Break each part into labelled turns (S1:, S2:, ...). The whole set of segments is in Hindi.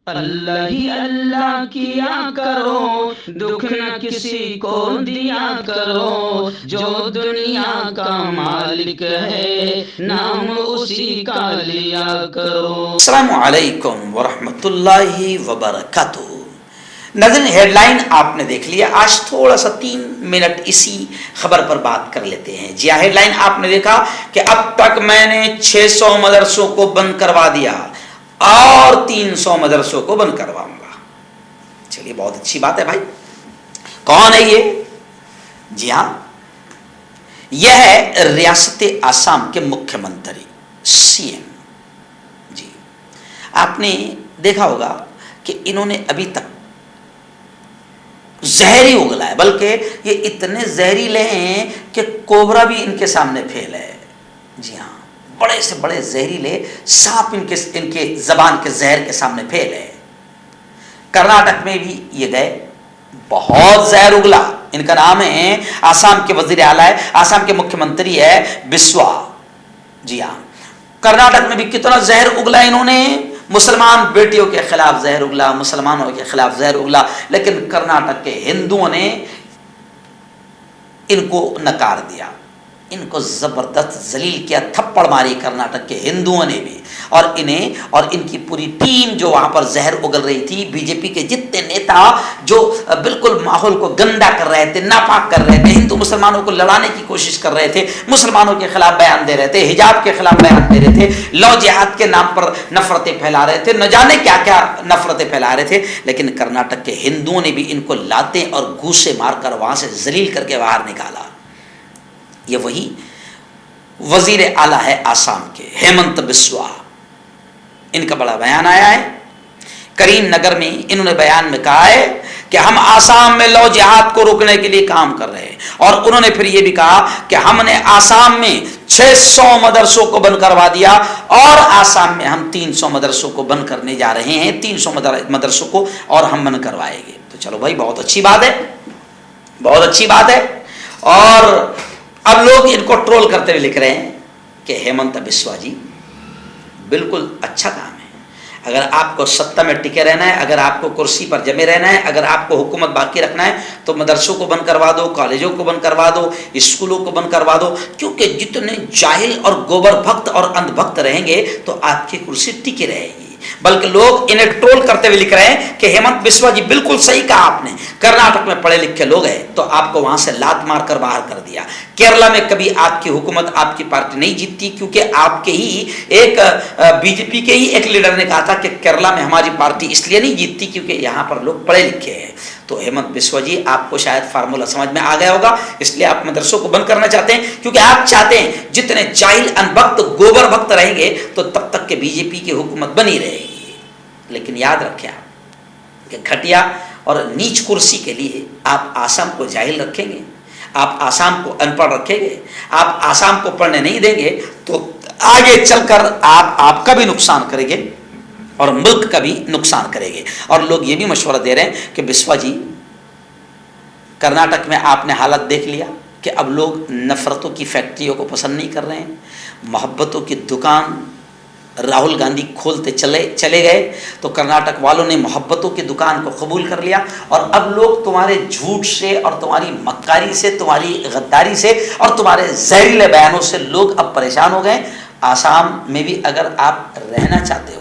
S1: अल्लाह ही अल्लाह किया करो, दुख न किसी को दिया करो, जो दुनिया का मालिक है नाम उसी का लिया करो।
S2: अस्सलामु अलैकुम वरहमतुल्लाहि वबरकातुहू। नाज़रीन, हेडलाइन आपने देख लिया। आज थोड़ा सा 3 मिनट इसी खबर पर बात कर लेते हैं। जी हाँ, हेडलाइन आपने देखा कि अब तक मैंने 600 मदरसों को बंद करवा दिया और 300 मदरसों को बंद करवाऊंगा। चलिए, बहुत अच्छी बात है भाई। कौन है ये? जी हाँ, यह है रियासत आसाम के मुख्यमंत्री सीएम। जी, आपने देखा होगा कि इन्होंने अभी तक जहरी उगला है, बल्कि ये इतने जहरीले हैं कि कोबरा भी इनके सामने फेल है। जी हाँ, बड़े से बड़े जहरीले सांप इनके जबान के जहर के सामने फेल है। कर्नाटक में भी ये गए, बहुत जहर उगला। इनका नाम है, आसाम के वजीर आला है, आसाम के मुख्यमंत्री है बिस्वा। जी हाँ, कर्नाटक में भी कितना जहर उगला इन्होंने। मुसलमान बेटियों के खिलाफ जहर उगला, मुसलमानों के खिलाफ जहर उगला, लेकिन कर्नाटक के हिंदुओं ने इनको नकार दिया, इनको जबरदस्त जलील किया, थप्पड़ मारी कर्नाटक के हिंदुओं ने भी। और इन्हें और इनकी पूरी टीम जो वहां पर जहर उगल रही थी, बीजेपी के जितने नेता जो बिल्कुल माहौल को गंदा कर रहे थे, नापाक कर रहे थे, हिंदू मुसलमानों को लड़ाने की कोशिश कर रहे थे, मुसलमानों के खिलाफ बयान दे रहे थे, हिजाब के खिलाफ बयान दे रहे थे, लव जिहाद के नाम पर नफरतें फैला रहे थे, न जाने क्या क्या नफरतें फैला रहे थे। लेकिन कर्नाटक के हिंदुओं ने भी इनको लाते और घूसे मारकर वहां से जलील करके बाहर निकाला। ये वही वजीर आला है आसाम के, हेमंत बिस्वा। इनका बड़ा बयान आया है। करीमनगर में इन्होंने बयान में कहा है कि हम आसाम में लव जिहाद को रोकने के लिए काम कर रहे हैं। और उन्होंने फिर यह भी कहा कि हमने आसाम में 600 मदरसों को बंद करवा दिया और आसाम में हम 300 मदरसों को बंद करने जा रहे हैं, 300 मदरसों को और हम बंद करवाएंगे। तो चलो भाई, बहुत अच्छी बात है, बहुत अच्छी बात है। और अब लोग इनको ट्रोल करते हुए लिख रहे हैं कि हेमंत बिस्वा जी, बिल्कुल अच्छा काम है। अगर आपको सत्ता में टिके रहना है, अगर आपको कुर्सी पर जमे रहना है, अगर आपको हुकूमत बाकी रखना है, तो मदरसों को बंद करवा दो, कॉलेजों को बंद करवा दो, स्कूलों को बंद करवा दो। क्योंकि जितने जाहिल और गोबर भक्त और अंधभक्त रहेंगे तो आपकी कुर्सी टिकी रहेगी। बल्कि लोग इन्हें ट्रोल करते हुए लिख रहे हैं कि हेमंत बिस्वा जी, बिल्कुल सही कहा आपने, कर्नाटक में पढ़े लिखे लोग हैं तो आपको वहां से लात मारकर बाहर कर दिया। केरला में कभी आपकी हुकूमत, आपकी पार्टी नहीं जीतती, क्योंकि आपके ही एक बीजेपी के ही एक लीडर ने कहा था कि केरला में हमारी पार्टी इसलिए नहीं जीतती क्योंकि यहाँ पर लोग पढ़े लिखे हैं। तो हेमंत बिस्वा जी, आपको शायद फार्मूला समझ में आ गया होगा, इसलिए आप मदरसों को बंद करना चाहते हैं, क्योंकि आप चाहते हैं जितने जाहिल, अनभक्त, गोबर भक्त रहेंगे तो तब तक के बीजेपी की हुकूमत बनी रहेगी। लेकिन याद रखें आप कि घटिया और नीच कुर्सी के लिए आप आसाम को जाहिल रखेंगे, आप आसाम को अनपढ़ रखेंगे, आप आसाम को पढ़ने नहीं देंगे, तो आगे चलकर आप आपका भी नुकसान करेंगे और मुल्क का भी नुकसान करेंगे। और लोग ये भी मशवरा दे रहे हैं कि बिस्वा जी, कर्नाटक में आपने हालत देख लिया कि अब लोग नफरतों की फैक्ट्रियों को पसंद नहीं कर रहे हैं, मोहब्बतों की दुकान राहुल गांधी खोलते चले गए तो कर्नाटक वालों ने मोहब्बतों की दुकान को कबूल कर लिया। और अब लोग तुम्हारे झूठ से और तुम्हारी मक्कारी से, तुम्हारी गद्दारी से और तुम्हारे जहरीले बयानों से लोग अब परेशान हो गए। आसाम में भी अगर आप रहना चाहते हो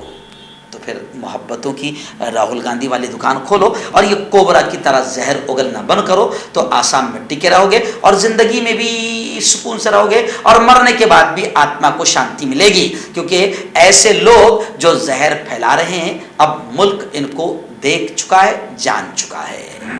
S2: तो फिर मोहब्बतों की राहुल गांधी वाली दुकान खोलो और ये कोबरा की तरह जहर उगलना बंद करो, तो आसाम में टिके रहोगे और जिंदगी में भी सुकून से रहोगे और मरने के बाद भी आत्मा को शांति मिलेगी। क्योंकि ऐसे लोग जो जहर फैला रहे हैं, अब मुल्क इनको देख चुका है, जान चुका है।